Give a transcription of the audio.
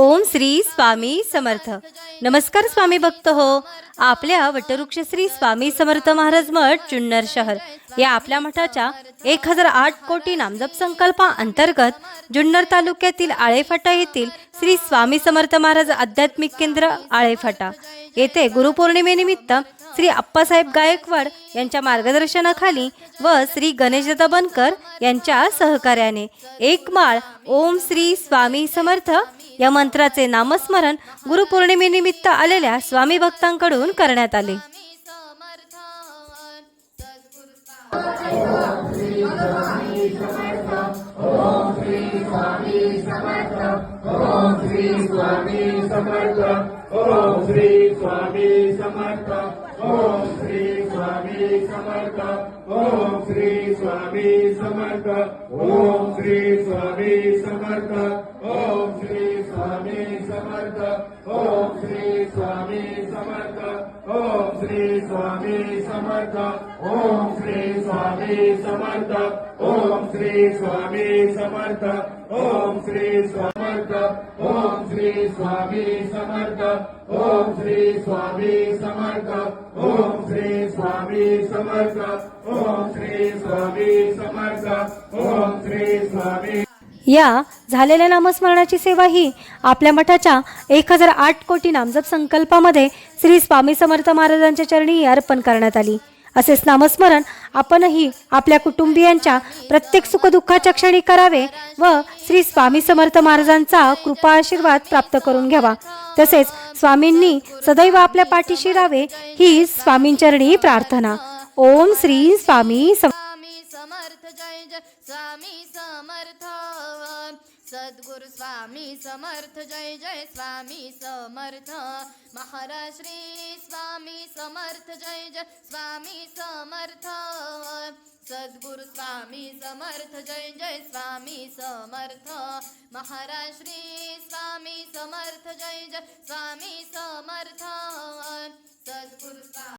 ओम श्री स्वामी समर्थ। नमस्कार स्वामी भक्त हो। आपल्या वटवृक्ष श्री स्वामी समर्थ महाराज मठ जुन्नर शहर या आपल्या मठाच्या 1008 कोटी नामजप संकल्पा अंतर्गत जुन्नर तालुक्यातील आळेफाटा येथील श्री स्वामी समर्थ महाराज आध्यात्मिक केंद्र आळेफाटा येथे गुरुपौर्णिमेनिमित्त श्री अप्पासाहेब गायकवाड यांच्या मार्गदर्शनाखाली व श्री गणेशदादा बनकर यांच्या सहकार्याने एक माळ ओम श्री स्वामी समर्थ या मंत्राचे नामस्मरण गुरुपौर्णिमेनिमित्त आलेल्या स्वामी भक्तांकडून करण्यात आले। ओम श्री स्वामी समर्थ। ओम श्री स्वामी समर्थ। ओम श्री स्वामी समर्थ। ओम श्री स्वामी समर्थ। ओम श्री स्वामी समर्थ। ओम श्री स्वामी समर्थ। ओम श्री स्वामी समर्थ। ओम श्री स्वामी समर्थ। ओम श्री स्वामी समर्थ। ओम श्री समर्थ। ओम श्री स्वामी समर्थ। ओम श्री स्वामी समर्थ। ओम श्री स्वामी समर्थ। ओम श्री स्वामी समर्थ। ओम श्री स्वामी। या झालेल्या नामस्मरणाची सेवा ही आपल्या मठाच्या 1008 कोटी नामजप संकल्पामध्ये श्री स्वामी समर्थ महाराजांच्या चरणी अर्पण करण्यात आली। असेच नामस्मरण आपणही आपल्या कुटुंबियांच्या प्रत्येक सुखदुःखाच्या क्षणी करावे व श्री स्वामी समर्थ महाराजांचा कृपा आशीर्वाद प्राप्त करून घ्यावा। तसेच स्वामींनी सदैव आपल्या पाठीशी राहावे ही स्वामींचरणी प्रार्थना। ओम श्री स्वामी समर्थ। जय जय स्वामी समर्थ। सद्गुरु स्वामी समर्थ। जय जय स्वामी समर्थ। महाराज श्री स्वामी समर्थ। जय जय स्वामी समर्थ। सद्गुरु स्वामी समर्थ। जय जय स्वामी समर्थ। महाराज श्री स्वामी समर्थ। जय जय स्वामी समर्थ। सद्गुरु